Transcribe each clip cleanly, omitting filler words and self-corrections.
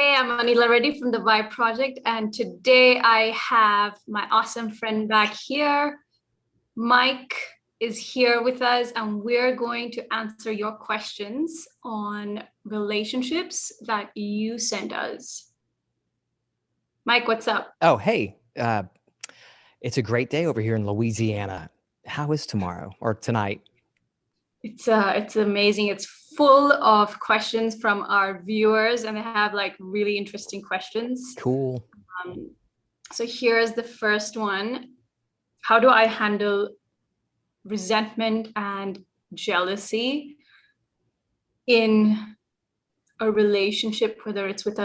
Hey, I'm Anila Reddy from the Vibe Project, and today I have my awesome friend back here. Mike is here with us, and we're going to answer your questions on relationships that you sent us. Mike, what's up? Oh, hey, it's a great day over here in Louisiana. How is tomorrow or tonight? It's amazing. It's full of questions from our viewers, and they have like really interesting questions. Cool. Um, so here's the first one. How do I handle resentment and jealousy in a relationship, whether it's with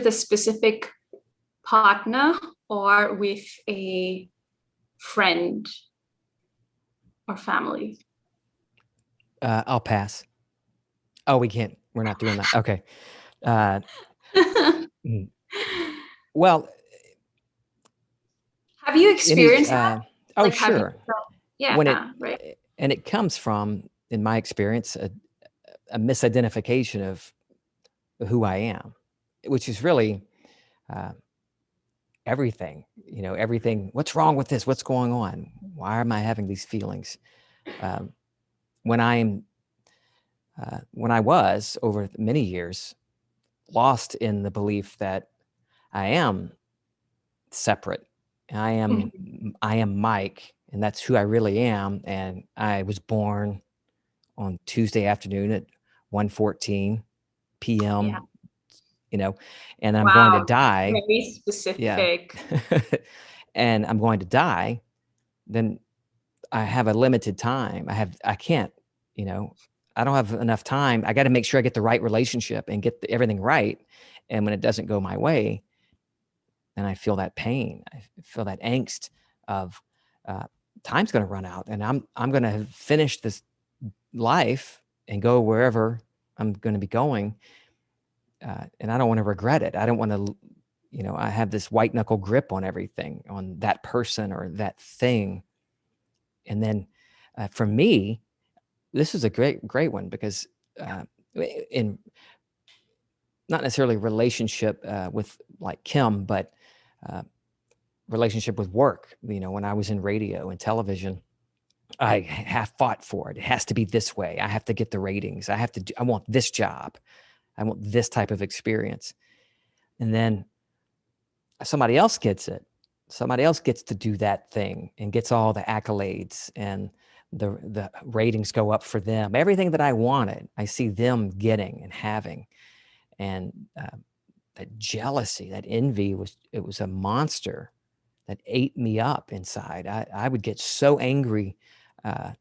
a specific partner or with a friend or family? I'll pass. Oh, we can't. We're not doing that. Okay. Uh, mm. Well, Have you any. experienced that? Oh, Like, have you sure. felt, When yeah, right. and it comes from, in my experience, a misidentification of who I am, which is really uh, everything. Everything. What's wrong with this? What's going on? Why am I having these feelings? Um, when I'm when I was over many years lost in the belief that I am separate. I am Mike, and that's who I really am. And I was born on Tuesday afternoon at 1:14 Yeah. p.m. And I'm going to Wow. die. Very Yeah. specific. And I'm going to die. Then I have a limited time. I can't, you know, I don't have enough time. I got to make sure I get the right relationship and get everything right. And when it doesn't go my way, then I feel that pain. I feel that angst of uh, time's going to run out, and I'm going to finish this life and go wherever I'm going to be going, and I don't want to regret it. I don't want to, I have this white knuckle grip on everything, on that person or that thing, and then for me, this is a great one because in not necessarily relationship with like Kim, but uh, relationship with work. When I was in radio and television, I have fought for it. It has to be this way. I have to get the ratings. I want this job. I want this type of experience. And then somebody else gets it. Somebody else gets to do that thing and gets all the accolades, and the ratings go up for them. Everything that I wanted, I see them getting and having. And that jealousy, that envy it was a monster that ate me up inside. I would get so angry uh,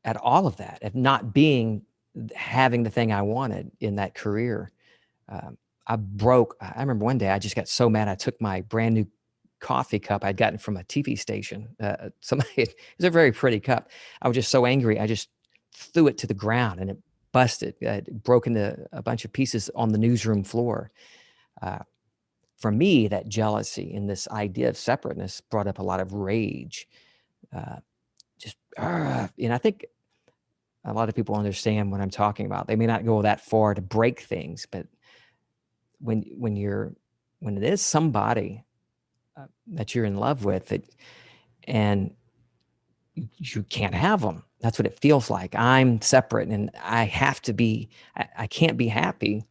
at all of that, at not having the thing I wanted in that career. Um, I remember one day I just got so mad. I took my brand new coffee cup I'd gotten from a TV station. It was a very pretty cup. I was just so angry. I just threw it to the ground and it busted. It broke into a bunch of pieces on the newsroom floor. Uh, for me, that jealousy and this idea of separateness brought up a lot of rage. Uh, and I think a lot of people understand what I'm talking about. They may not go that far to break things, but when it is somebody that you're in love with, and you can't have them. That's what it feels like. I'm separate, and I have to be. I can't be happy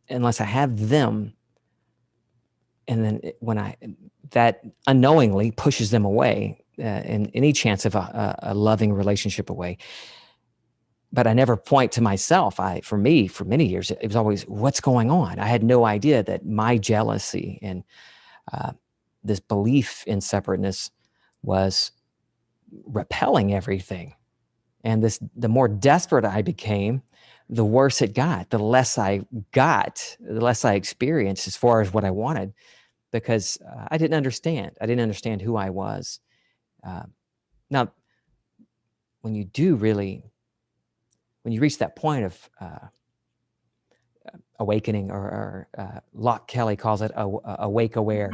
unless I have them. And then that unknowingly pushes them away, and any chance of a loving relationship away. But I never point to myself. For me, for many years, it was always, what's going on? I had no idea that my jealousy and this belief in separateness was repelling everything. And the more desperate I became, the worse it got. The less I experienced as far as what I wanted, because I didn't understand. I didn't understand who I was. Now, when you reach that point of awakening, or Locke Kelly calls it awake aware,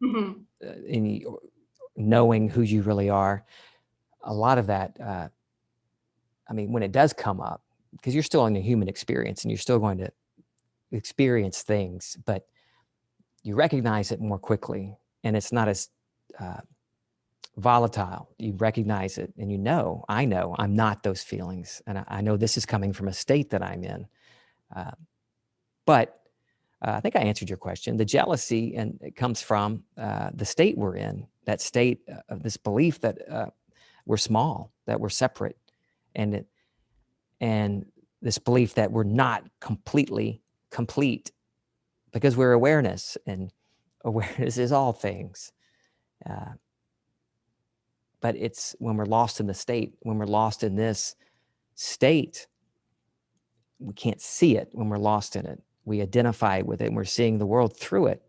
Mm-hmm. in knowing who you really are, a lot of that, when it does come up, because you're still in a human experience and you're still going to experience things, but you recognize it more quickly, and it's not as volatile. You recognize it, and I know I'm not those feelings, and I know this is coming from a state that I'm in. But I think I answered your question. The jealousy, and it comes from the state we're in, that state of this belief that we're small, that we're separate, and this belief that we're not completely complete, because we're awareness, and awareness is all things. But it's when we're lost in the state, when we're lost in this state, we can't see it. When we're lost in it, we identify with it, and we're seeing the world through it.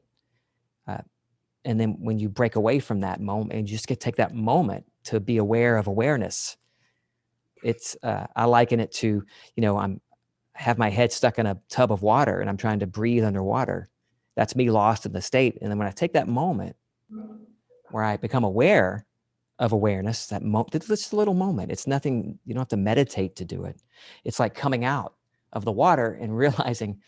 And then when you break away from that moment, and you just get to take that moment to be aware of awareness, it's I liken it to, I have my head stuck in a tub of water, and I'm trying to breathe underwater. That's me lost in the state. And then when I take that moment where I become aware of awareness, this little moment, it's nothing, you don't have to meditate to do it. It's like coming out of the water and realizing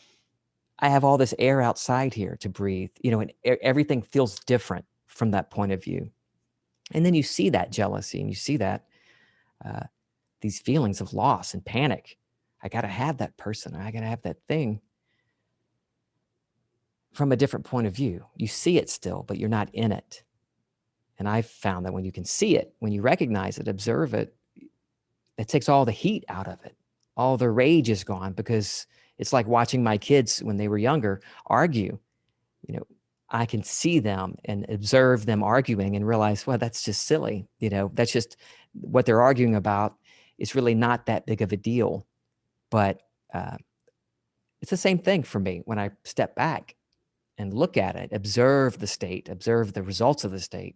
I have all this air outside here to breathe, and everything feels different from that point of view. And then you see that jealousy, and you see that these feelings of loss and panic. I got to have that person, or I got to have that thing, from a different point of view. You see it still, but you're not in it. And I've found that when you can see it, when you recognize it, observe it, it takes all the heat out of it. All the rage is gone, because it's like watching my kids when they were younger argue. I can see them and observe them arguing and realize, well, that's just silly. That's just what they're arguing about. It's really not that big of a deal. But it's the same thing for me when I step back and look at it, observe the state, observe the results of the state.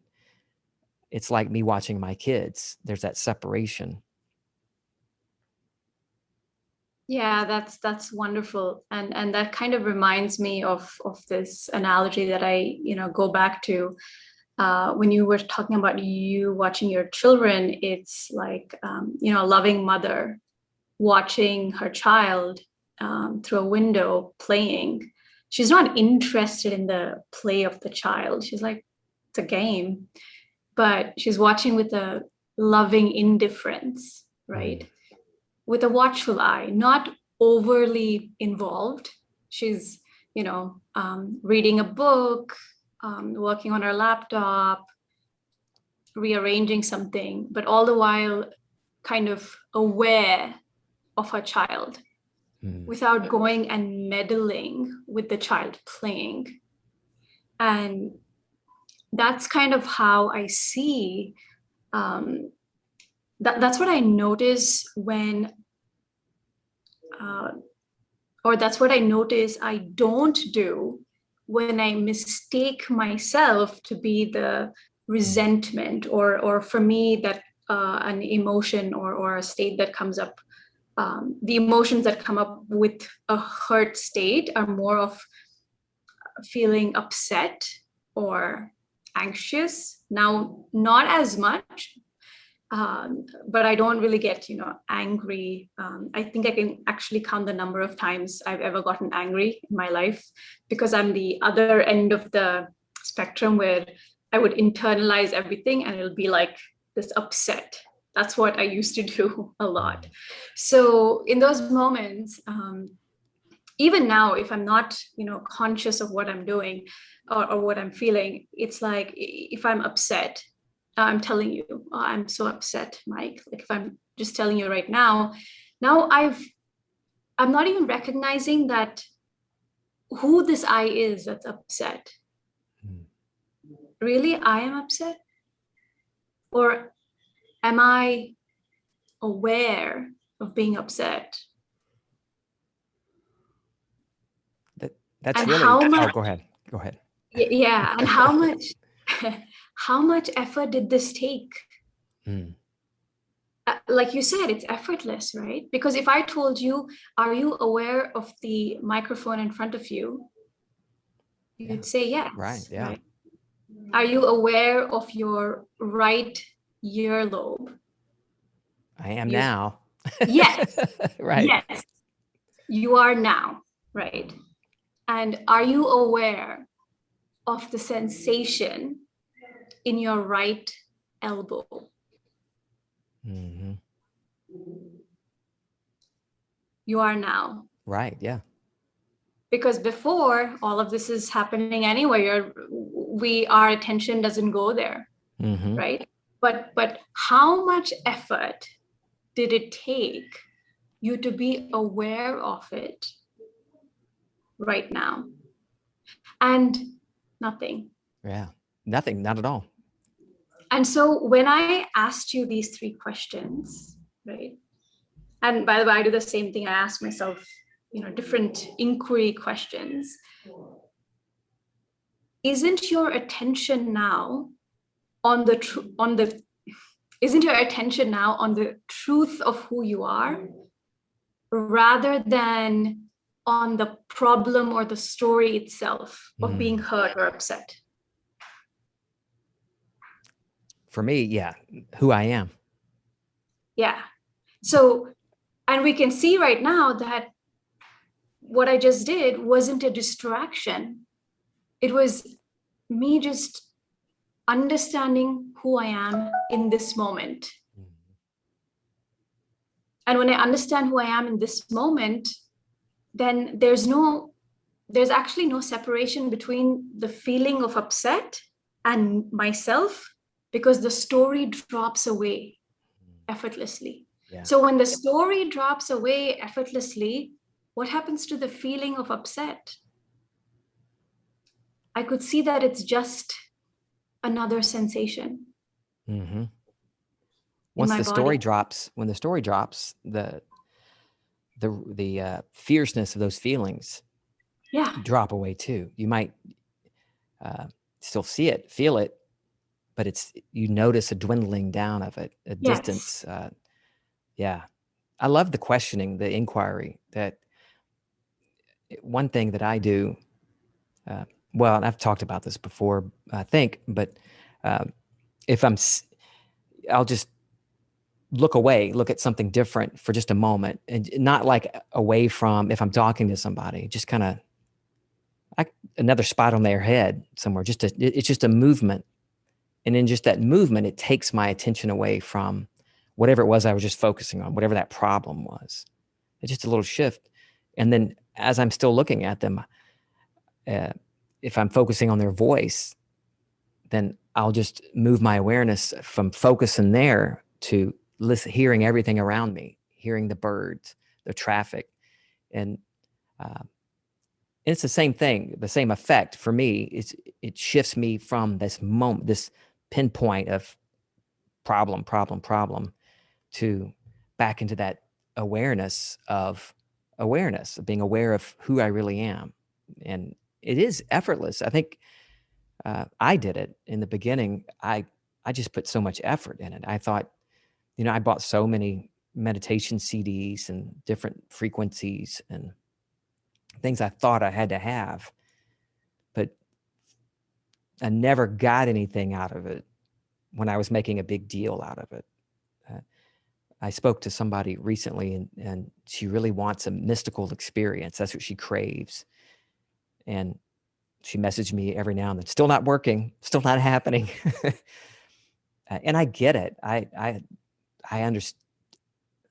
It's like me watching my kids. There's that separation. Yeah, that's wonderful. And that kind of reminds me of this analogy that I, go back to when you were talking about you watching your children. It's like, a loving mother watching her child through a window playing. She's not interested in the play of the child. She's like, it's a game, but she's watching with a loving indifference, right? With a watchful eye, not overly involved. She's, reading a book, working on her laptop, rearranging something, but all the while kind of aware of her child without going and meddling with the child playing. And that's kind of how I see, that's what I notice when, or that's what I notice I don't do when I mistake myself to be the resentment, or for me, that an emotion or a state that comes up. The emotions that come up with a hurt state are more of feeling upset or anxious. Now, not as much, but I don't really get, angry. I think I can actually count the number of times I've ever gotten angry in my life, because I'm the other end of the spectrum where I would internalize everything and it'll be like this upset. That's what I used to do a lot. So in those moments, even now, if I'm not, conscious of what I'm doing or what I'm feeling, it's like if I'm upset, I'm telling you, oh, I'm so upset, Mike. Like if I'm just telling you right now, I'm not even recognizing that who this I is that's upset. Really, I am upset? Or am I aware of being upset? That's and really, how much, go ahead. Yeah, and how much how much effort did this take? Like you said, it's effortless, right? Because if I told you, are you aware of the microphone in front of you? You'd say yes. Right. Yeah. Right? Are you aware of your right earlobe? I am now. Yes. Right. Yes. You are now, right? And are you aware of the sensation in your right elbow? Mm-hmm. You are now. Right. Yeah. Because before, all of this is happening anyway. Our attention doesn't go there, Mm-hmm. right? But how much effort did it take you to be aware of it right now? And nothing. Yeah. Nothing. Not at all. And so when I asked you these three questions, right? And by the way, I do the same thing. I ask myself, different inquiry questions. Isn't your attention now on the isn't your attention now on the truth of who you are, rather than on the problem or the story itself of being hurt or upset? For me, yeah, who I am. Yeah. So, and we can see right now that what I just did wasn't a distraction. It was me just understanding who I am in this moment. And when I understand who I am in this moment, then there's actually no separation between the feeling of upset and myself, because the story drops away effortlessly. Yeah. So when the story drops away effortlessly, what happens to the feeling of upset? I could see that it's just another sensation. Mm-hmm. When the story drops, the fierceness of those feelings drop away too. You might still see it, feel it, but you notice a dwindling down of it, a distance. Yeah. I love the questioning, the inquiry. That one thing that I do, well, and I've talked about this before, I think, but if I'll just look at something different for just a moment, and not like away from, if I'm talking to somebody, just kind of like another spot on their head somewhere, it's just a movement. And in just that movement, it takes my attention away from whatever it was I was just focusing on, whatever that problem was. It's just a little shift. And then as I'm still looking at them, if I'm focusing on their voice, then I'll just move my awareness from focusing there to hearing everything around me, hearing the birds, the traffic. And it's the same thing, the same effect for me. It shifts me from this moment, this pinpoint of problem, to back into that awareness of being aware of who I really am. And it is effortless. I think I did it in the beginning. I just put so much effort in it. I thought, I bought so many meditation CDs and different frequencies and things I thought I had to have, but I never got anything out of it when I was making a big deal out of it. I spoke to somebody recently, and she really wants a mystical experience. That's what she craves. And she messaged me every now and then, still not working, still not happening. And I get it. I understand.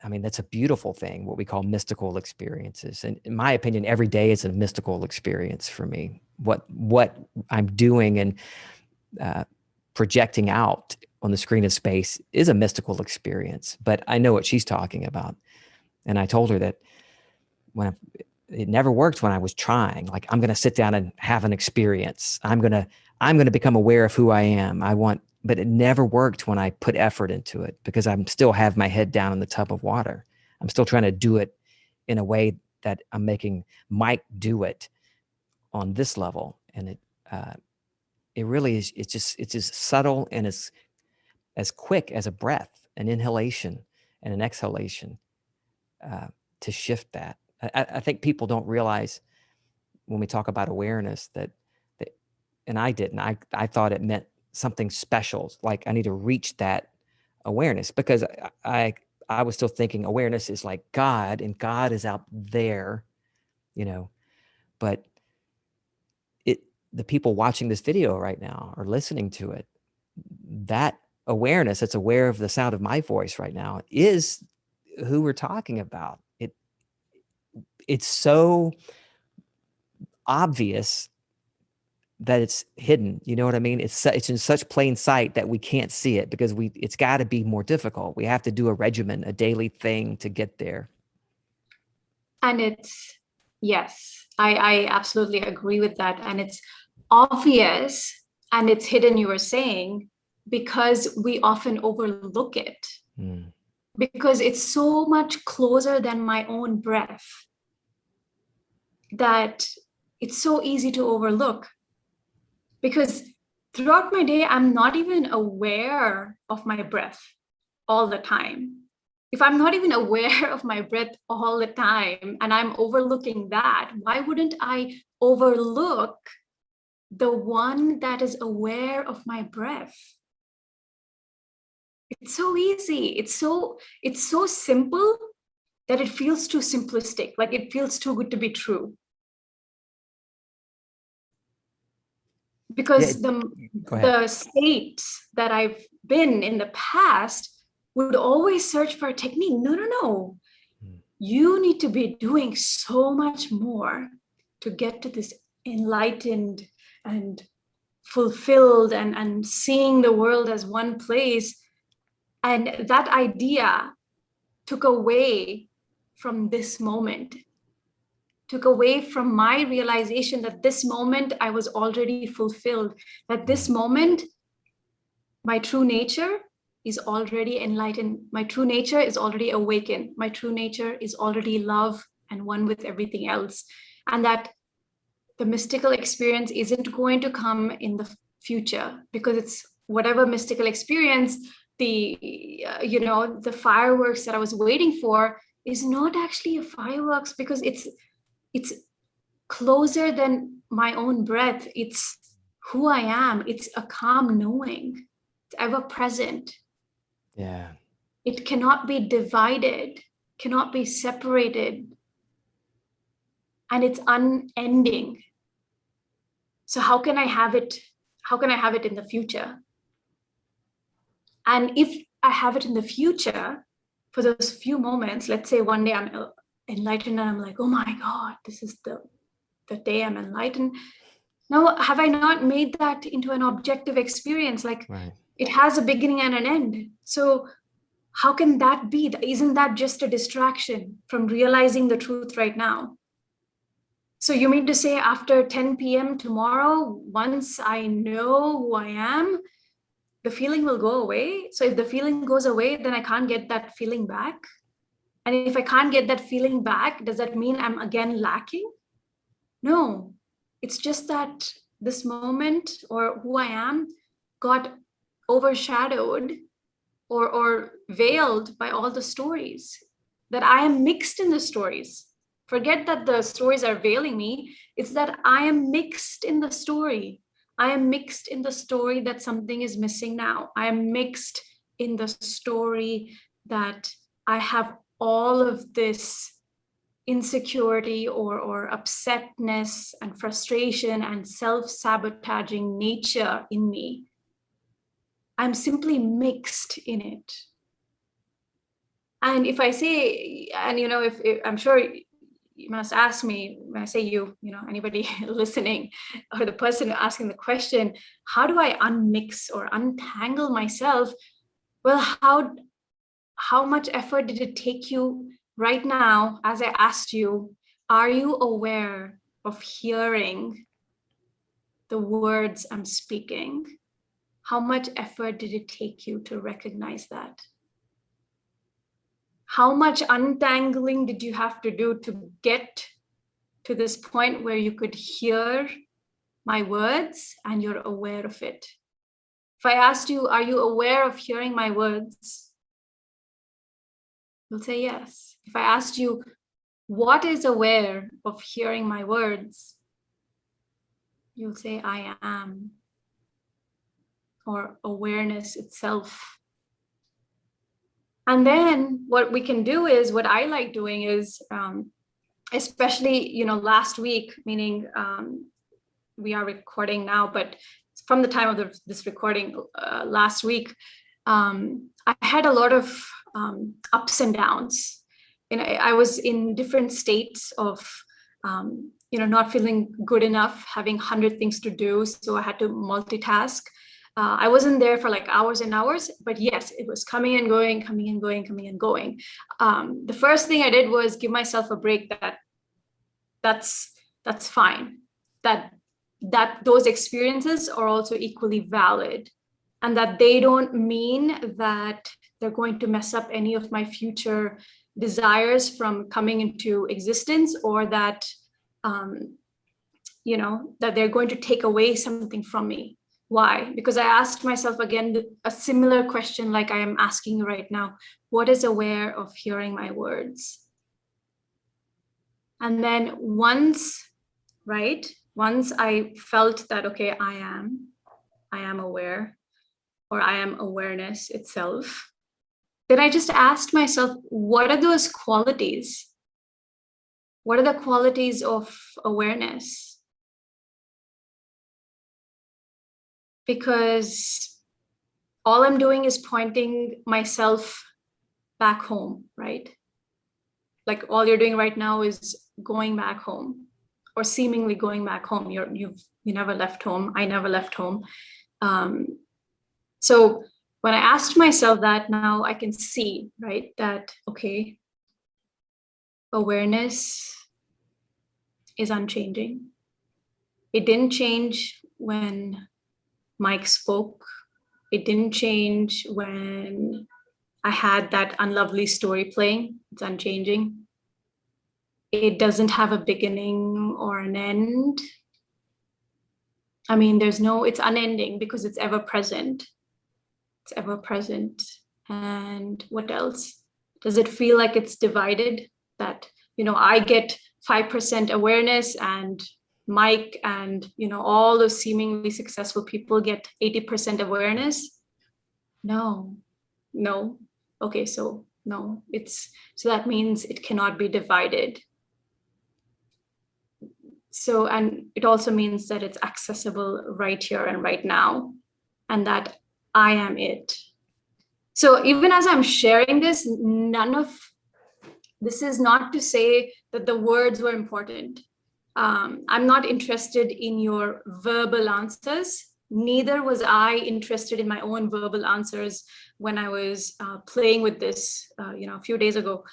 I mean, that's a beautiful thing, what we call mystical experiences. And in my opinion, every day is a mystical experience for me. What I'm doing and projecting out on the screen of space is a mystical experience, but I know what she's talking about. And I told her that it never worked when I was trying, like, I'm going to sit down and have an experience. I'm going to become aware of who I am. But it never worked when I put effort into it, because I'm still have my head down in the tub of water. I'm still trying to do it in a way that I'm making Mike do it on this level. And it really is, it's just subtle and as quick as a breath, an inhalation and an exhalation, to shift that. I think people don't realize when we talk about awareness that and I didn't. I thought it meant something special, like I need to reach that awareness, because I was still thinking awareness is like God, and God is out there, but the people watching this video right now or listening to it, that awareness that's aware of the sound of my voice right now is who we're talking about. It's so obvious that it's hidden. You know what I mean? It's in such plain sight that we can't see it because it's got to be more difficult. We have to do a regimen, a daily thing to get there. And yes, I absolutely agree with that. And it's obvious and it's hidden, you were saying, because we often overlook it. Because it's so much closer than my own breath that it's so easy to overlook. Because throughout my day, I'm not even aware of my breath all the time. If I'm not even aware of my breath all the time and I'm overlooking that, why wouldn't I overlook the one that is aware of my breath? It's so easy. It's so simple that it feels too simplistic, like it feels too good to be true. Because the states that I've been in the past would always search for a technique. No. You need to be doing so much more to get to this enlightened and fulfilled and seeing the world as one place. And that idea took away from this moment, took away from my realization that this moment I was already fulfilled, that this moment, my true nature is already enlightened. My true nature is already awakened. My true nature is already love and one with everything else. And that the mystical experience isn't going to come in the future because it's whatever mystical experience, the fireworks that I was waiting for is not actually a fireworks because it's closer than my own breath. It's who I am. It's a calm knowing. It's ever present. Yeah. It cannot be divided, cannot be separated. And it's unending. So how can I have it? How can I have it in the future? And if I have it in the future, for those few moments, let's say one day I'm enlightened and I'm like, oh my God, this is the day I'm enlightened. Now, have I not made that into an objective experience? Like It has a beginning and an end. So how can that be? Isn't that just a distraction from realizing the truth right now? So you mean to say after 10 p.m. tomorrow, once I know who I am, the feeling will go away? So if the feeling goes away, then I can't get that feeling back. And if I can't get that feeling back, does that mean I'm again lacking? No, it's just that this moment or who I am got overshadowed or veiled by all the stories, that I am mixed in the stories. Forget that the stories are veiling me. It's that I am mixed in the story. I am mixed in the story that something is missing now. I am mixed in the story that I have all of this insecurity or upsetness and frustration and self-sabotaging nature in me. I'm simply mixed in it. And if I say, and if I'm sure you must ask me, when I say anybody listening or the person asking the question, how do I unmix or untangle myself? Well, how much effort did it take you right now, as I asked you, are you aware of hearing the words I'm speaking? How much effort did it take you to recognize that? How much untangling did you have to do to get to this point where you could hear my words and you're aware of it? If I asked you, are you aware of hearing my words? You'll say yes. If I asked you, what is aware of hearing my words? You'll say, I am, or awareness itself. And then what we can do is, what I like doing is, especially, last week, meaning we are recording now, but from the time of this recording last week, I had a lot of ups and downs. And I was in different states of, not feeling good enough, having 100 things to do. So I had to multitask. I wasn't there for like hours and hours, but yes, it was coming and going, coming and going, coming and going. The first thing I did was give myself a break. That's fine. That those experiences are also equally valid, and that they don't mean that they're going to mess up any of my future desires from coming into existence, or that that they're going to take away something from me. Why? Because I asked myself again a similar question like I am asking you right now. What is aware of hearing my words? And then once I felt that, okay, I am aware, or I am awareness itself, then I just asked myself, what are those qualities? What are the qualities of awareness? Because all I'm doing is pointing myself back home, right? Like all you're doing right now is going back home, or seemingly going back home. You never left home. I never left home. So when I asked myself that, now I can see, right, that, okay, awareness is unchanging. It didn't change when Mike spoke. It didn't change when I had that unlovely story playing. It's unchanging. It doesn't have a beginning or an end. I mean, it's unending because it's ever present. It's ever present. And what else? Does it feel like it's divided? That, I get 5% awareness, and Mike and, all those seemingly successful people get 80% awareness? No. Okay, so no, so that means it cannot be divided. So, and it also means that it's accessible right here and right now, and that I am it. So even as I'm sharing this, this is not to say that the words were important. I'm not interested in your verbal answers. Neither was I interested in my own verbal answers when I was playing with this, a few days ago.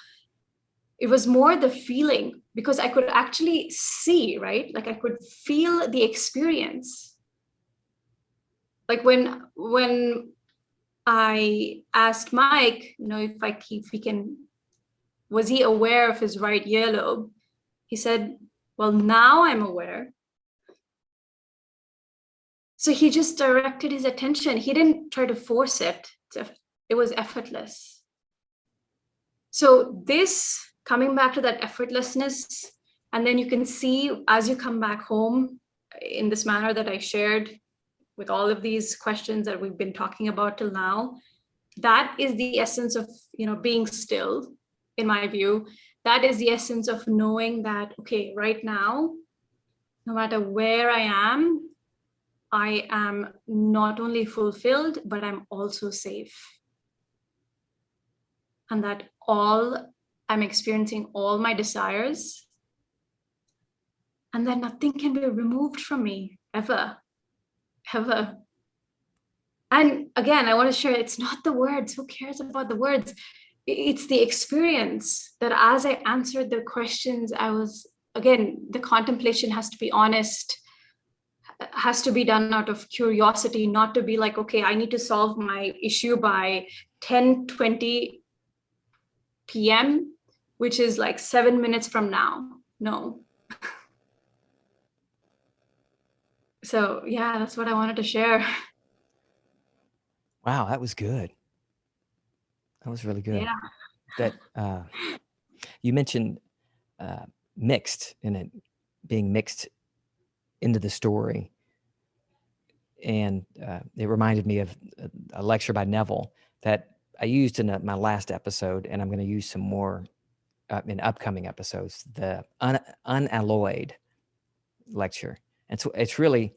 It was more the feeling, because I could actually see, right? Like I could feel the experience. Like when I asked Mike, if he can, was he aware of his right earlobe? He said, well, now I'm aware. So he just directed his attention. He didn't try to force it. It was effortless. So this, coming back to that effortlessness, and then you can see as you come back home in this manner that I shared with all of these questions that we've been talking about till now, that is the essence of, being still, in my view. That is the essence of knowing that, okay, right now, no matter where I am not only fulfilled, but I'm also safe. And that I'm experiencing all my desires, and that nothing can be removed from me ever. And again, I want to share, it's not the words. Who cares about the words? It's the experience that as I answered the questions, the contemplation has to be honest, has to be done out of curiosity, not to be like, okay, I need to solve my issue by 10:20 p.m., which is like 7 minutes from now. No. So yeah, that's what I wanted to share. Wow, that was good. That was really good. Yeah. That you mentioned mixed in it, being mixed into the story, and it reminded me of a lecture by Neville that I used in my last episode, and I'm going to use some more in upcoming episodes. The unalloyed lecture, And so it's really,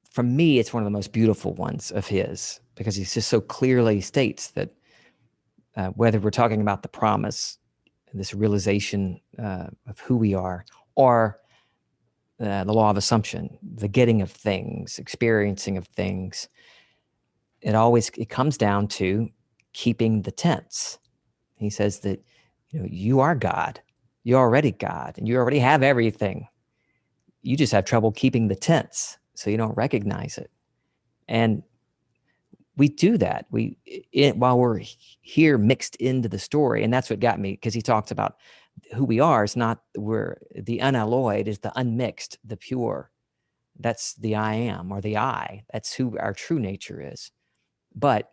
for me, it's one of the most beautiful ones of his, because he just so clearly states that whether we're talking about the promise, this realization of who we are, or the law of assumption, the getting of things, experiencing of things, it comes down to keeping the tense. He says that, you are God, you're already God, and you already have everything. You just have trouble keeping the tense, so you don't recognize it. And we do that. While we're here mixed into the story, and that's what got me, because he talks about who we are is not, we're the unalloyed, is the unmixed, the pure. That's the I am, or the I. That's who our true nature is. But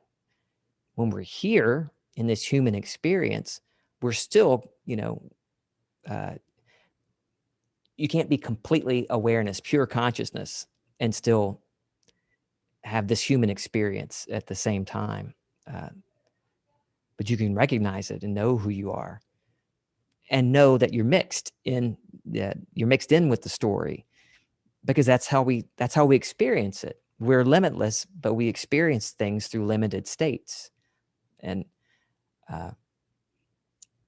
when we're here in this human experience, we're still, you can't be completely awareness, pure consciousness, and still have this human experience at the same time. But you can recognize it and know who you are, and know that you're mixed in. You're mixed in with the story, because that's how we experience it. We're limitless, but we experience things through limited states, and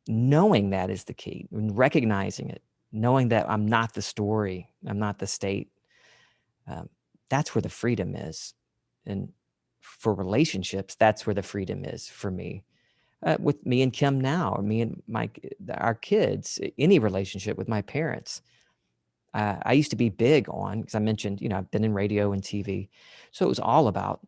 knowing that is the key. And recognizing it, knowing that I'm not the story, I'm not the state. That's where the freedom is. And for relationships, that's where the freedom is for me. With me and Kim now, or me and our kids, any relationship with my parents. I used to be big on, because I mentioned, I've been in radio and TV. So it was all about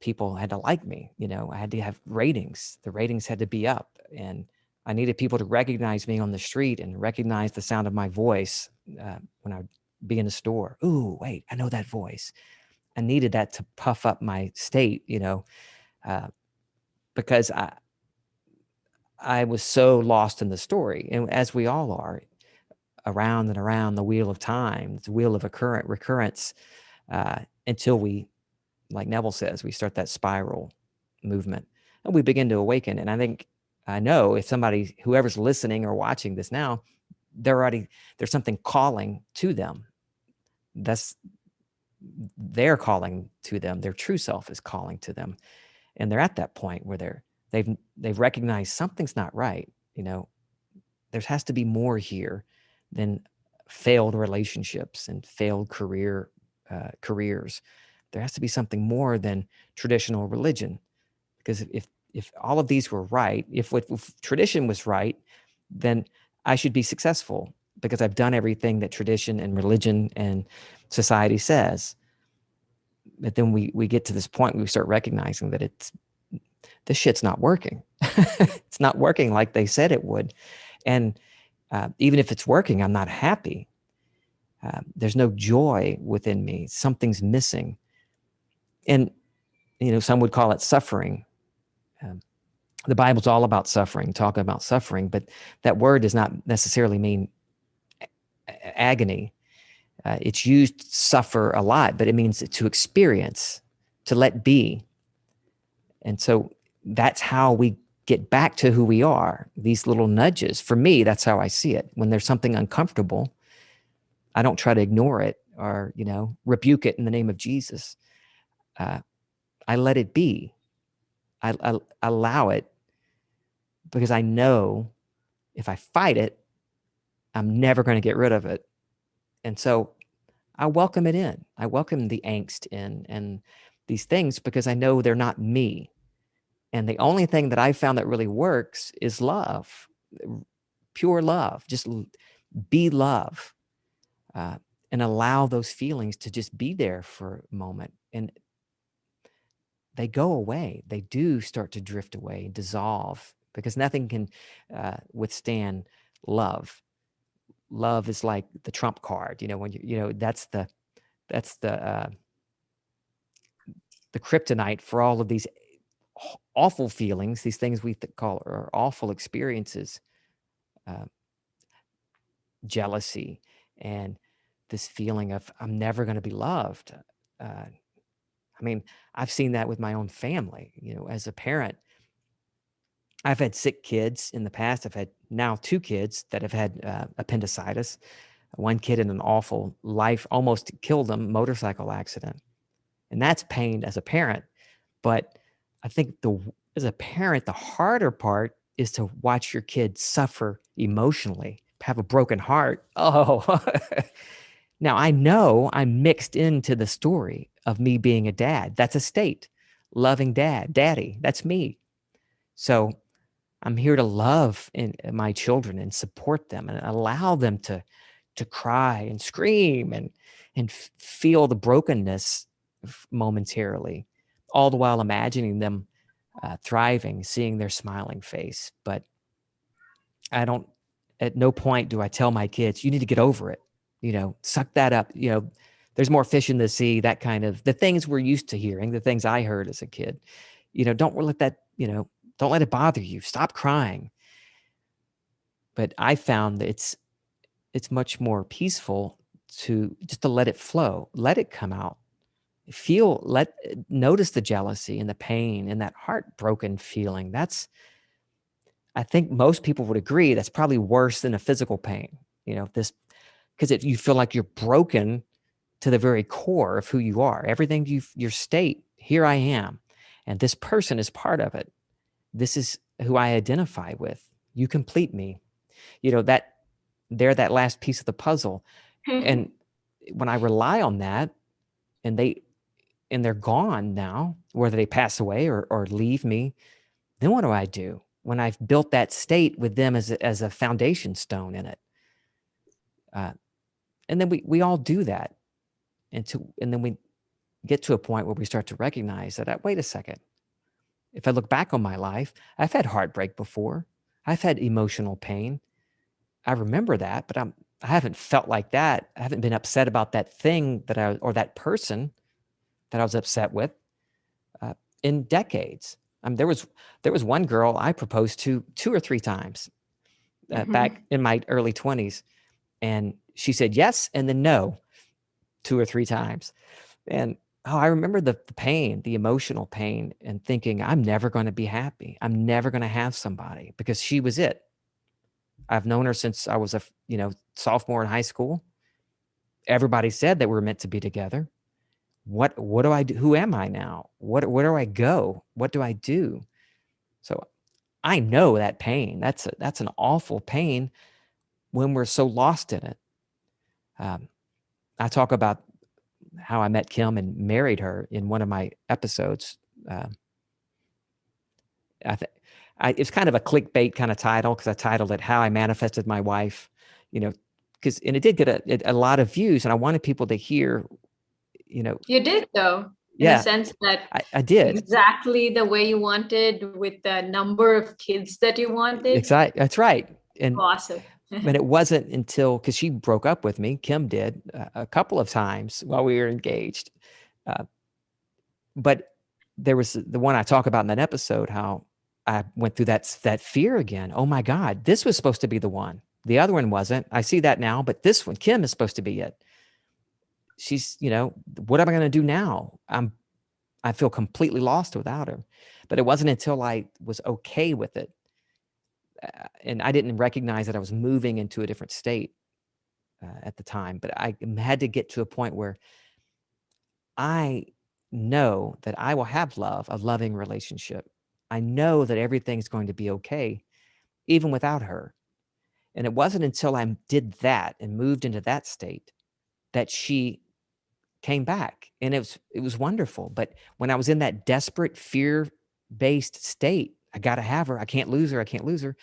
people had to like me. I had to have ratings. The ratings had to be up. And I needed people to recognize me on the street and recognize the sound of my voice when I would be in a store. Ooh, wait, I know that voice. I needed that to puff up my state, because I was so lost in the story. And as we all are, around and around the wheel of time, the wheel of recurrence, until we, like Neville says, we start that spiral movement and we begin to awaken. And I know if whoever's listening or watching this now, there's something calling to them. They're calling to them. Their true self is calling to them. And they're at that point where they've recognized something's not right. There has to be more here than failed relationships and failed careers. There has to be something more than traditional religion, because if all of these were right, if tradition was right, then I should be successful, because I've done everything that tradition and religion and society says. But then we get to this point where we start recognizing that this shit's not working. It's not working like they said it would. And even if it's working, I'm not happy. There's no joy within me. Something's missing. And, some would call it suffering. The Bible's all about suffering, talking about suffering, but that word does not necessarily mean agony. It's used suffer a lot, but it means to experience, to let be. And so that's how we get back to who we are, these little nudges. For me, that's how I see it. When there's something uncomfortable, I don't try to ignore it or, rebuke it in the name of Jesus. I let it be. I allow it, because I know if I fight it, I'm never going to get rid of it. And so I welcome it in. I welcome the angst in and these things, because I know they're not me. And the only thing that I found that really works is love, pure love. Just be love, and allow those feelings to just be there for a moment. And they go away. They do start to drift away, dissolve, because nothing can withstand love. Love is like the trump card. When that's the kryptonite for all of these awful feelings, these things we call are awful experiences, jealousy, and this feeling of I'm never going to be loved. I've seen that with my own family. As a parent, I've had sick kids in the past. I've had now 2 kids that have had appendicitis. One kid in an awful life, almost killed him, motorcycle accident. And that's pain as a parent. But I think as a parent, the harder part is to watch your kid suffer emotionally, have a broken heart. Oh, now I know I'm mixed into the story of me being a dad. That's a state, loving daddy. That's me. So I'm here to love my children and support them and allow them to cry and scream and feel the brokenness momentarily, all the while imagining them thriving, seeing their smiling face. But I don't, at no point do I tell my kids, you need to get over it, suck that up, there's more fish in the sea, that kind of, the things we're used to hearing, the things I heard as a kid, don't let that, don't let it bother you, stop crying. But I found that it's much more peaceful to just to let it flow, let it come out, notice the jealousy and the pain and that heartbroken feeling. I think most people would agree that's probably worse than a physical pain, because if you feel like you're broken to the very core of who you are, everything your state, here I am, and this person is part of it. This is who I identify with. You complete me. That they're that last piece of the puzzle. And when I rely on that and they're gone now, whether they pass away or leave me, then what do I do when I've built that state with them as a foundation stone in it? And then we all do that. And then we get to a point where we start to recognize that, wait a second, if I look back on my life, I've had heartbreak before. I've had emotional pain. I remember that, but I haven't felt like that. I haven't been upset about that thing or that person that I was upset with in decades. There was one girl I proposed to 2 or 3 times back in my early 20s, and she said yes and then no 2 or 3 times. And I remember the pain, the emotional pain, and thinking I'm never going to be happy. I'm never going to have somebody, because she was it. I've known her since I was a sophomore in high school. Everybody said that we were meant to be together. What do I do? Who am I now? Where do I go? What do I do? So I know that pain. That's an awful pain when we're so lost in it. I talk about how I met Kim and married her in one of my episodes. It's kind of a clickbait kind of title, because I titled it "How I Manifested My Wife," and it did get a lot of views, and I wanted people to hear. You did, though, in Yeah, a sense that I did exactly the way you wanted, with the number of kids that you wanted. Exactly, that's right. And awesome. And it wasn't until, because she broke up with me, Kim did, a couple of times while we were engaged. But there was the one I talk about in that episode, how I went through that fear again. Oh my God, this was supposed to be the one. The other one wasn't. I see that now, but this one, Kim, is supposed to be it. She's, what am I going to do now? I feel completely lost without her. But it wasn't until I was okay with it, and I didn't recognize that I was moving into a different state at the time, but I had to get to a point where I know that I will have a loving relationship. I know that everything's going to be okay, even without her. And it wasn't until I did that and moved into that state that she came back, and it was wonderful. But when I was in that desperate, fear-based state, I got to have her. I can't lose her. I can't lose her.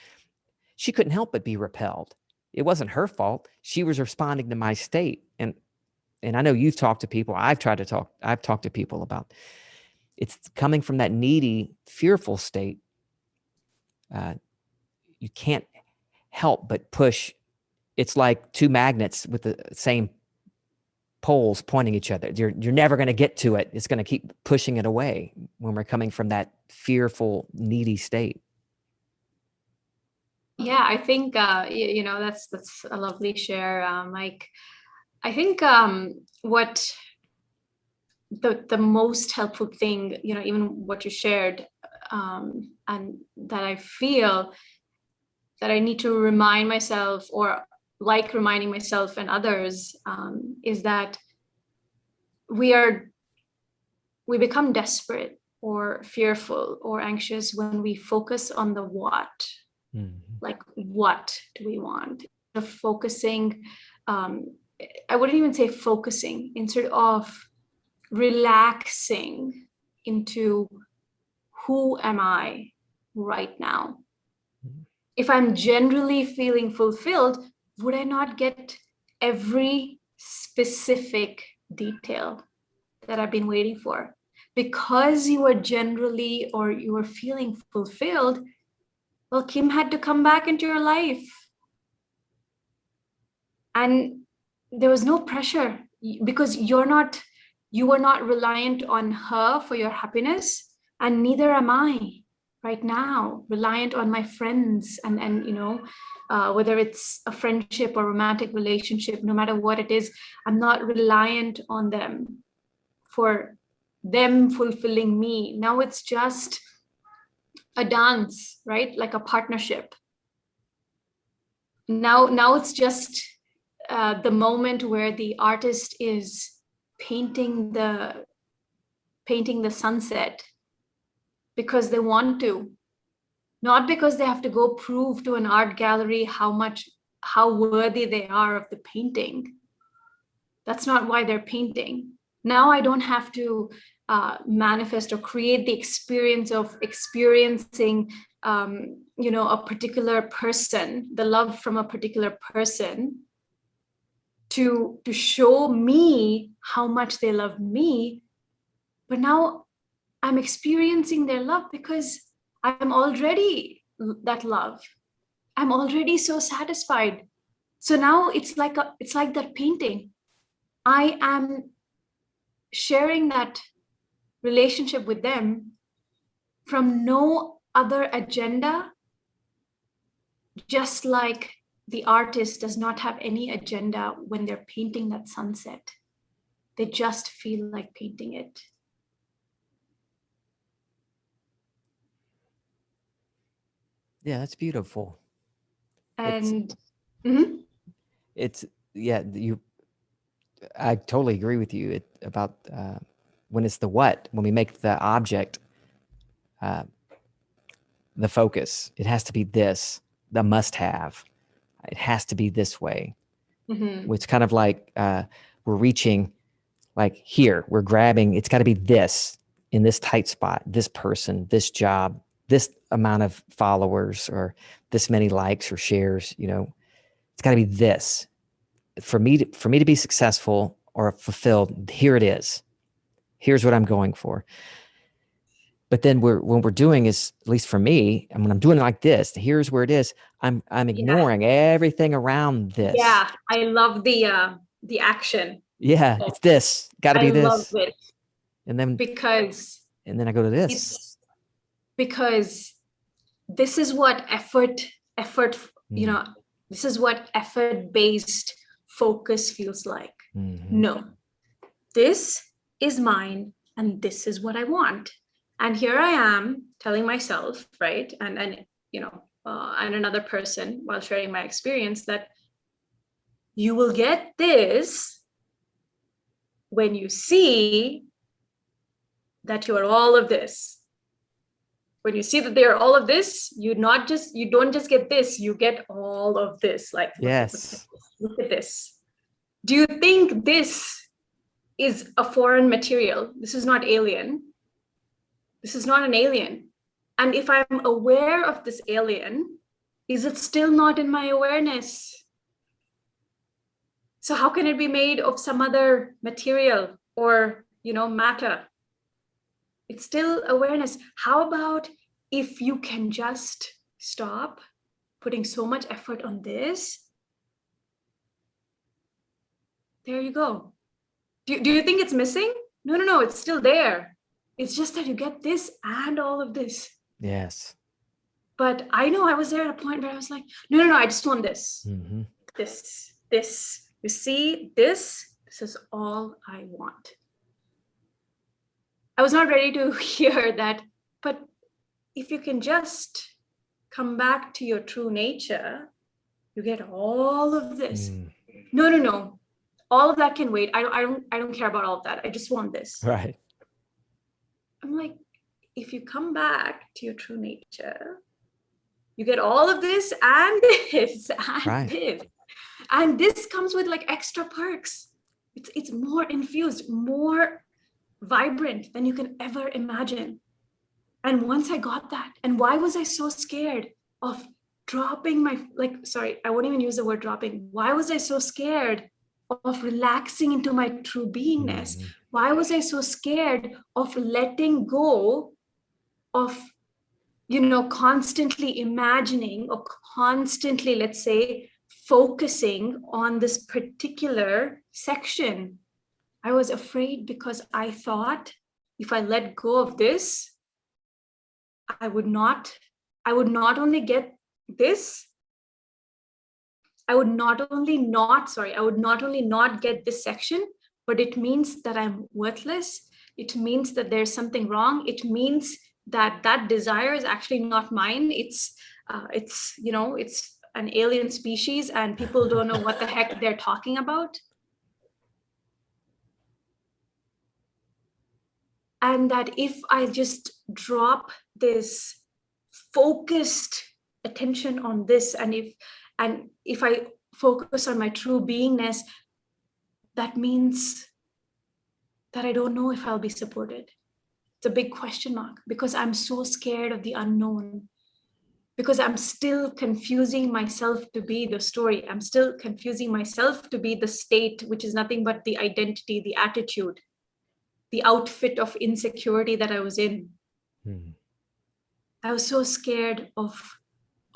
She couldn't help but be repelled. It wasn't her fault. She was responding to my state. And I know you've talked to people. I've talked to people about it's coming from that needy, fearful state. You can't help but push. It's like 2 magnets with the same poles pointing each other. You're never going to get to it. It's going to keep pushing it away when we're coming from that fearful, needy state. Yeah, I think that's a lovely share, Mike. I think what the most helpful thing, even what you shared, and that I feel that I need to remind myself, or like reminding myself and others is that we become desperate or fearful or anxious when we focus on the what. Like, what do we want? Of focusing, I wouldn't even say focusing, instead of relaxing into who am I right now? If I'm generally feeling fulfilled, would I not get every specific detail that I've been waiting for? Because you were generally, or you were feeling fulfilled, well, Kim had to come back into your life. And there was no pressure because you were not reliant on her for your happiness, and neither am I right now, reliant on my friends and whether it's a friendship or romantic relationship, no matter what it is, I'm not reliant on them for them fulfilling me. Now it's just a dance, right? Like a partnership. Now it's just the moment where the artist is painting the sunset because they want to, not because they have to go prove to an art gallery how worthy they are of the painting. That's not why they're painting. Now I don't have to manifest or create the experience of experiencing a particular person, the love from a particular person, to show me how much they love me. But now I'm experiencing their love because I'm already that love. I'm already so satisfied. So now it's like that painting. I am sharing that relationship with them from no other agenda, just like the artist does not have any agenda when they're painting that sunset. They just feel like painting it. Yeah, that's beautiful. And I totally agree with you about when it's the what, when we make the object the focus. It has to be this, the must-have. It has to be this way. It's kind of like we're reaching, like here, we're grabbing. It's got to be this in this tight spot, this person, this job, this amount of followers, or this many likes or shares. It's got to be this. For me to be successful or fulfilled, here it is. Here's what I'm going for. But then when we're doing is, at least for me, and when I'm doing it like this, here's where it is. I'm ignoring everything around this. Yeah, I love the action. Yeah, it's this. Got to be this. I love it. And then I go to this. Because this is what effort, this is what effort-based focus feels like. No, this is mine and this is what I want. And here I am telling myself, right, and another person while sharing my experience, that you will get this when you see that you are all of this. When you see that they are all of this, you don't just get this, you get all of this. Like, yes, look at this. Do you think this is a foreign material? This is not alien. This is not an alien. And if I'm aware of this alien, is it still not in my awareness? So how can it be made of some other material or, matter? It's still awareness. How about if you can just stop putting so much effort on this? There you go. Do you think it's missing? No, it's still there. It's just that you get this and all of this. Yes. But I know I was there at a point where I was like, no, I just want this. This. You see, this is all I want. I was not ready to hear that, but if you can just come back to your true nature, You get all of this. Mm. No. All of that can wait. I don't care about all of that. I just want this. Right. I'm like, if you come back to your true nature, you get all of this and this and Right. this. And this comes with like extra perks. It's more infused, more vibrant than you can ever imagine. And once I got that, and why was I so scared of dropping my, sorry, I won't even use the word dropping. Why was I so scared of relaxing into my true beingness? Mm-hmm. Why was I so scared of letting go of, constantly imagining or constantly, let's say, focusing on this particular section? I was afraid because I thought if I let go of this, I would not only get this, I would not only not get this section, but it means that I'm worthless. It means that there's something wrong. It means that desire is actually not mine. It's an alien species and people don't know what the heck they're talking about. And that if I just drop this focused attention on this, and if I focus on my true beingness, that means that I don't know if I'll be supported. It's a big question mark because I'm so scared of the unknown, because I'm still confusing myself to be the story. I'm still confusing myself to be the state, which is nothing but the identity, the attitude, the outfit of insecurity that I was in. I was so scared of,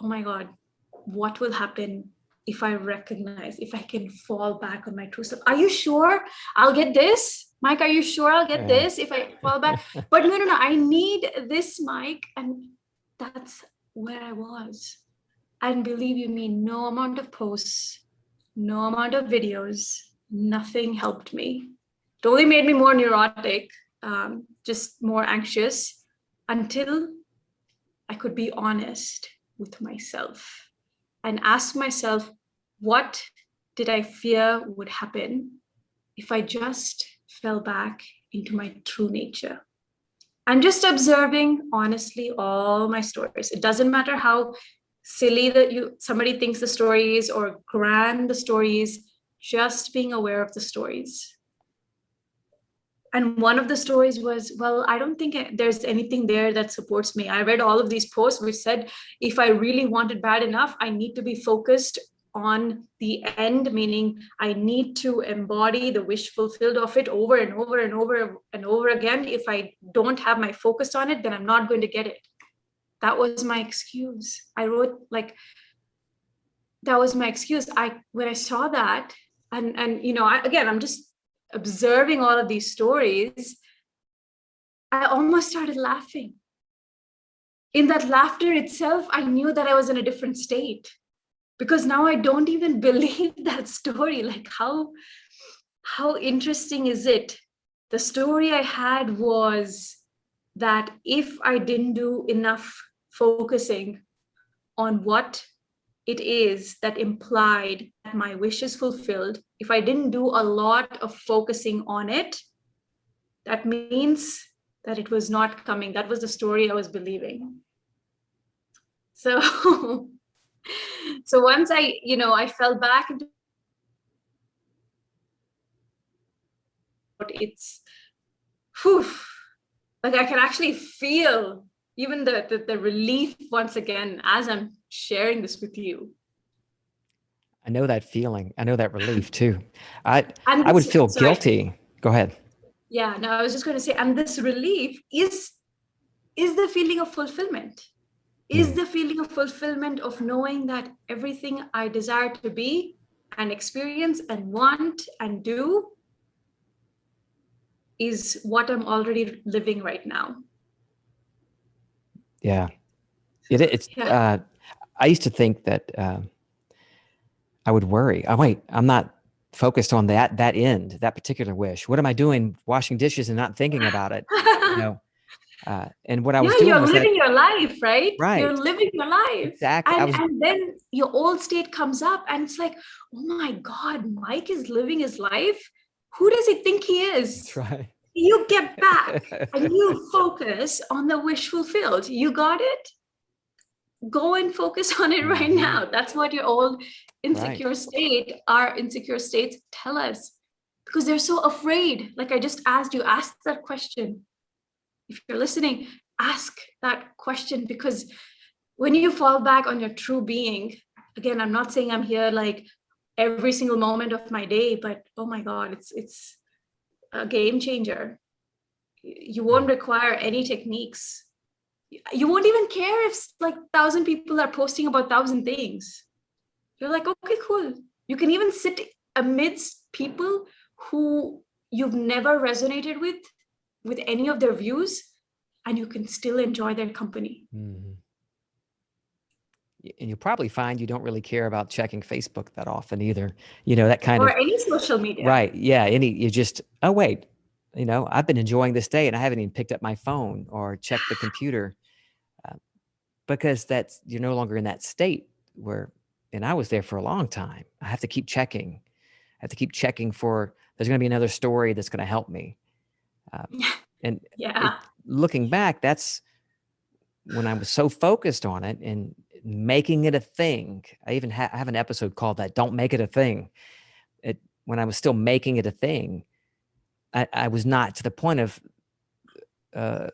oh my God, what will happen if I recognize, if I can fall back on my true self? Are you sure I'll get this? Mike, are you sure I'll get this if I fall back? But no, I need this, Mike. And that's where I was. And believe you me, no amount of posts, no amount of videos, nothing helped me. It only made me more neurotic, just more anxious, until I could be honest with myself and ask myself, what did I fear would happen if I just fell back into my true nature? And just observing honestly all my stories. It doesn't matter how silly that somebody thinks the story is or grand the story is, just being aware of the stories. And one of the stories was, well, I don't think there's anything there that supports me. I read all of these posts which said, if I really want it bad enough, I need to be focused on the end, meaning I need to embody the wish fulfilled of it over and over and over and over again. If I don't have my focus on it, then I'm not going to get it. That was my excuse. I wrote that was my excuse. When I saw that, and again, I'm just observing all of these stories, I almost started laughing. In that laughter itself, I knew that I was in a different state, because now I don't even believe that story. Like how interesting is it? The story I had was that if I didn't do enough focusing on what it is that implied that my wish is fulfilled, if I didn't do a lot of focusing on it, that means that it was not coming. That was the story I was believing. So, once I fell back into it's, like I can actually feel even the relief once again as I'm sharing this with you. I know that feeling. I know that relief too. I would feel guilty. Go ahead. Yeah, no, I was just going to say, and this relief is the feeling of fulfillment. Is the feeling of fulfillment of knowing that everything I desire to be and experience and want and do is what I'm already living right now. Yeah. It's. Yeah. I used to think that I would worry. Oh wait, I'm not focused on that particular wish. What am I doing washing dishes and not thinking about it? And what I Yeah, was doing you're was that, living your life, right? You're right, living your life. exactly. And then your old state comes up and it's like, oh my God, Mike is living his life. Who does he think he That's is? right. You get back and you focus on the wish fulfilled. You got it? Go and focus on it right Mhm. now. That's what your old Right. insecure state, our insecure states tell us because they're so afraid. Like I just asked you, ask that question. If you're listening, ask that question because when you fall back on your true being, again, I'm not saying I'm here like every single moment of my day, but oh my God, it's a game changer. You Yeah. won't require any techniques. You won't even care if like 1,000 people are posting about 1,000 things. You're like, okay, cool. You can even sit amidst people who you've never resonated with any of their views, and you can still enjoy their company. Mhm. And you'll probably find you don't really care about checking Facebook that often either. That kind Or of, any social media. right. Yeah. You just, oh, wait, I've been enjoying this day and I haven't even picked up my phone or checked the computer, uh, because you're no longer in that state where, and I was there for a long time. I have to keep checking. I have to keep checking for, there's going to be another story that's going to help me. And Yeah. looking back, that's when I was so focused on it and making it a thing. I even have an episode called that, Don't Make It a Thing. When I was still making it a thing, I was not to the point uh,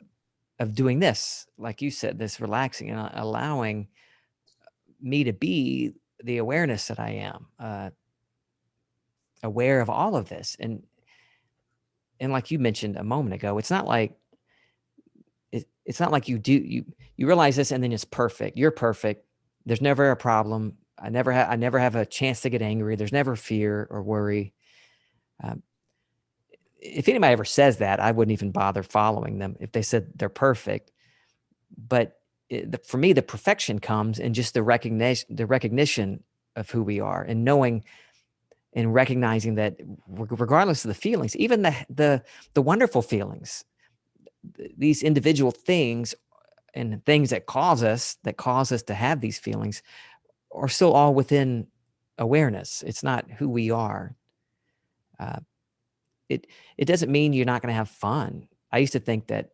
of doing this, like you said, this relaxing and allowing me to be the awareness that I am, aware of all of this. And like you mentioned a moment ago, it's not like it's not like you realize this and then it's perfect. You're perfect. There's never a problem. I never have a chance to get angry. There's never fear or worry. Um, if anybody ever says that, I wouldn't even bother following them if they said they're perfect. But for me, the perfection comes in just the recognition of who we are and knowing and recognizing that regardless of the feelings, even the wonderful feelings, these individual things and things that cause us to have these feelings are still all within awareness. It's not who we are. Uh, it doesn't mean you're not going to have fun. I used to think that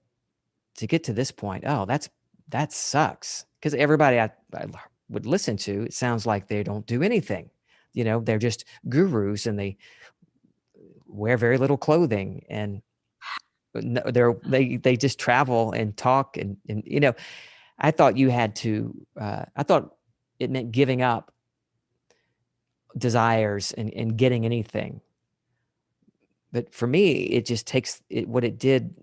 to get to this point, oh, that sucks, because everybody I would listen to, it sounds like they don't do anything. They're just gurus and they wear very little clothing and they just travel and talk and I thought you had to. I thought it meant giving up desires and getting anything. But for me, it just takes it. What it did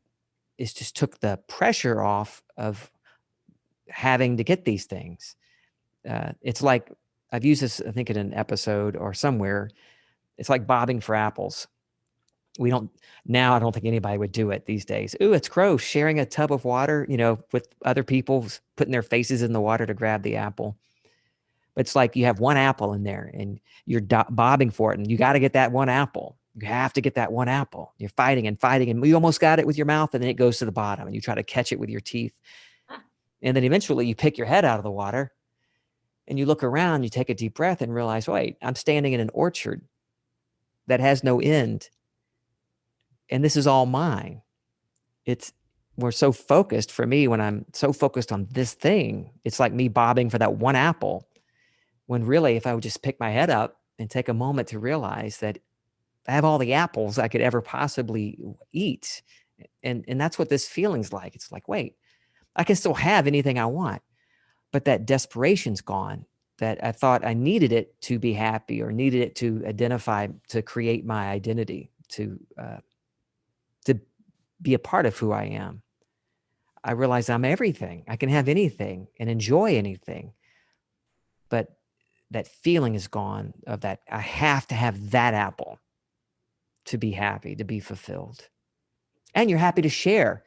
is just took the pressure off of having to get these things. It's like I've used this, I think, in an episode or somewhere. It's like bobbing for apples. We don't now. I don't think anybody would do it these days. Ooh, it's gross sharing a tub of water, with other people putting their faces in the water to grab the apple. But it's like you have one apple in there and you're bobbing for it and you got to get that one apple. You have to get that one apple. You're fighting and fighting and you almost got it with your mouth and then it goes to the bottom and you try to catch it with your teeth. And then eventually you pick your head out of the water and you look around, you take a deep breath and realize, wait, I'm standing in an orchard that has no end. And this is all mine. We're so focused, for me, when I'm so focused on this thing, it's like me bobbing for that one apple. When really, if I would just pick my head up and take a moment to realize that I have all the apples I could ever possibly eat. And that's what this feeling's like. It's like, wait, I can still have anything I want, but that desperation's gone, that I thought I needed it to be happy or needed it to identify, to create my identity, to be a part of who I am. I realize I'm everything. I can have anything and enjoy anything. But that feeling is gone of that. I have to have that apple to be happy, to be fulfilled. And you're happy to share.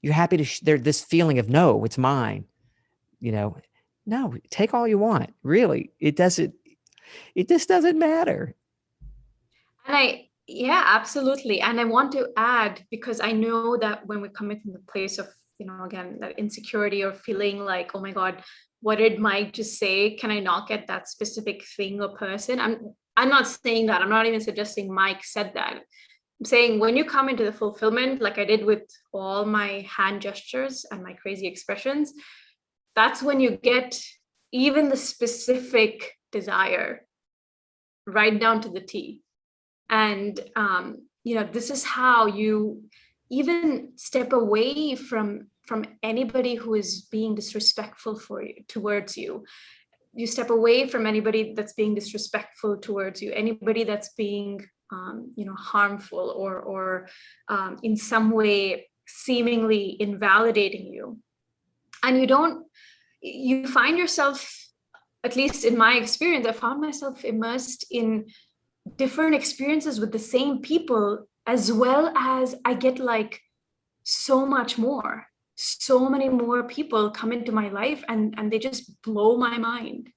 You're happy to share this feeling of, no, it's mine. No, take all you want. Really, it just doesn't matter. Yeah, absolutely. And I want to add, because I know that when we come from the place of again, that insecurity or feeling like, oh my God, what did Mike just say? Can I not get that specific thing or person? I'm not saying that. I'm not even suggesting Mike said that. I'm saying when you come into the fulfillment, like I did with all my hand gestures and my crazy expressions, that's when you get even the specific desire right down to the T. And, this is how you even step away from anybody who is being disrespectful towards you. You step away from anybody that's being disrespectful towards you, anybody that's being, harmful or in some way seemingly invalidating you. And you find yourself, at least in my experience, I found myself immersed in different experiences with the same people, as well as I get like so many more people come into my life and they just blow my mind.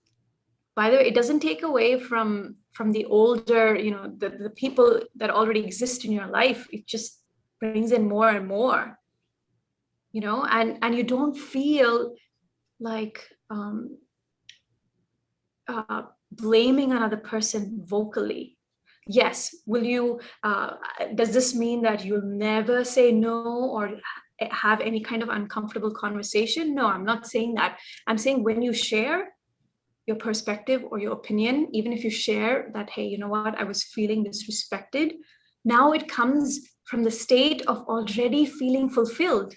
By the way, it doesn't take away from the older, the people that already exist in your life. It just brings in more and more, and you don't feel like blaming another person vocally. Yes, does this mean that you'll never say no or have any kind of uncomfortable conversation? No, I'm not saying that. I'm saying when you share your perspective or your opinion, even if you share that, hey, you know what, I was feeling disrespected. Now it comes from the state of already feeling fulfilled.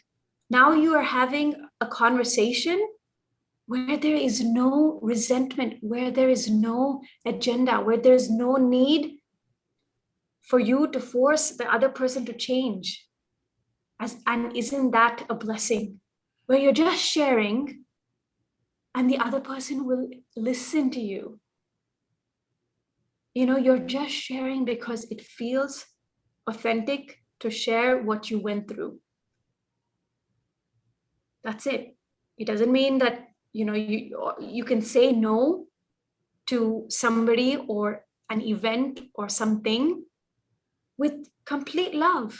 Now you are having a conversation where there is no resentment, where there is no agenda, where there's no need for you to force the other person to change. And isn't that a blessing? Where you're just sharing and the other person will listen to you. You're just sharing because it feels authentic to share what you went through. That's it. It doesn't mean that, you can say no to somebody or an event or something with complete love.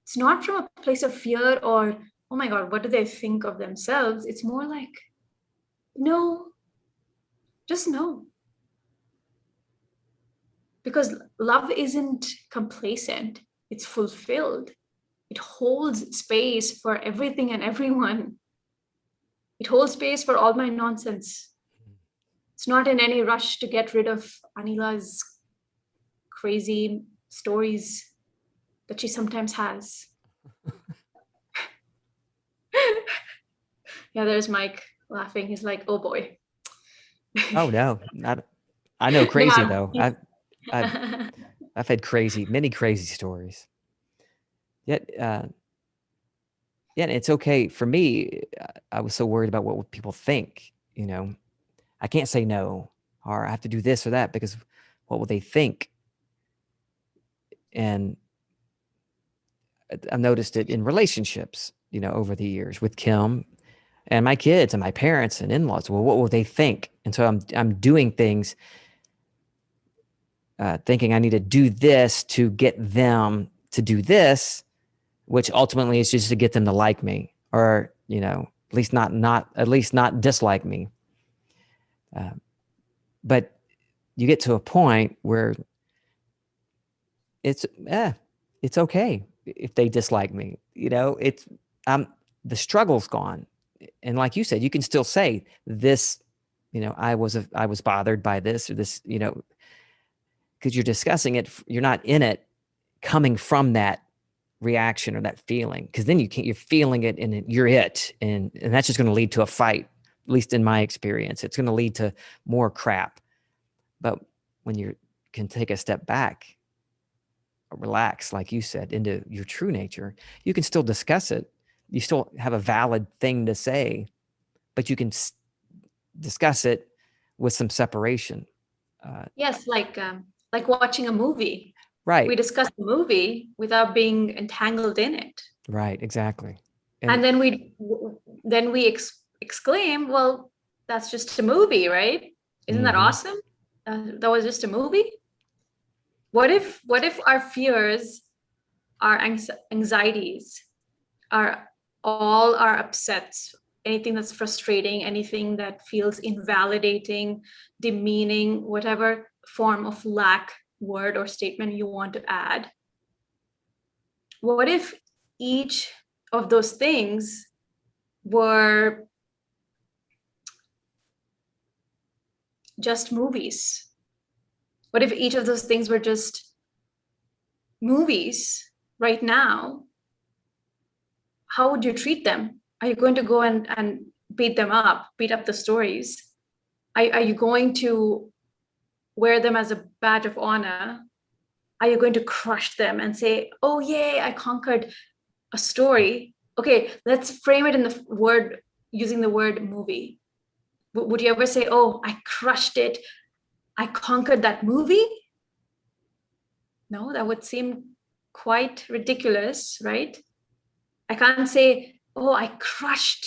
It's not from a place of fear or, oh my God, what do they think of themselves? It's more like, no, just no. Because love isn't complacent, it's fulfilled. It holds space for everything and everyone. It holds space for all my nonsense. It's not in any rush to get rid of Anila's crazy stories that she sometimes has. Yeah, there's Mike laughing. He's like, oh boy. Oh no, I know crazy Yeah. though. I've had many crazy stories. Yet, yeah, it's okay for me. I was so worried about what people think. I can't say no, or I have to do this or that because what will they think? And I've noticed it in relationships, over the years with Kim and my kids and my parents and in-laws. Well, what will they think? And so I'm doing things, thinking I need to do this to get them to do this, which ultimately is just to get them to like me, or at least not dislike me. But you get to a point where it's okay if they dislike me. The struggle's gone, and like you said, you can still say this. I was bothered by this or this. Because you're discussing it, you're not in it, coming from that reaction or that feeling. Because then you're feeling it, and you're it, and that's just going to lead to a fight. At least in my experience, it's going to lead to more crap. But when you can take a step back, relax, like you said, into your true nature, you can still discuss it. You still have a valid thing to say, but you can discuss it with some separation. Yes, like watching a movie. Right. We discuss the movie without being entangled in it. Right. Exactly. And then we exclaim, well, that's just a movie, right? Isn't that awesome? That was just a movie. What if our fears, our anxieties, our all our upsets, anything that's frustrating, anything that feels invalidating, demeaning, whatever form of lack word or statement you want to add. What if each of those things were just movies? What if each of those things were just movies right now? How would you treat them? Are you going to go and beat up the stories? Are you going to wear them as a badge of honor? Are you going to crush them and say, oh, yay, I conquered a story? Okay, let's frame it in the word, using the word movie. Would you ever say, oh, I crushed it, I conquered that movie? No, that would seem quite ridiculous, right? I can't say, oh, I crushed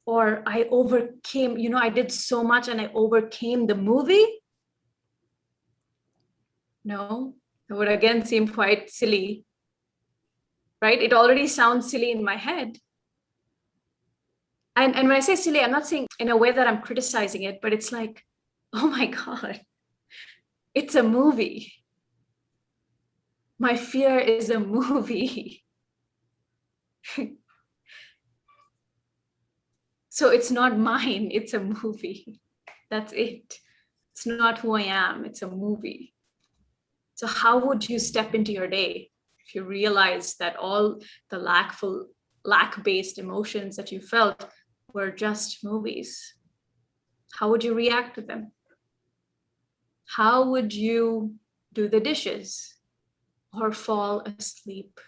or I overcame, I did so much and I overcame the movie. No, that would again seem quite silly, right? It already sounds silly in my head. And when I say silly, I'm not saying in a way that I'm criticizing it, but it's like, oh my God, it's a movie. My fear is a movie. So it's not mine, it's a movie. That's it. It's not who I am, it's a movie. So how would you step into your day if you realize that all the lack-based emotions that you felt were just movies? How would you react to them? How would you do the dishes or fall asleep?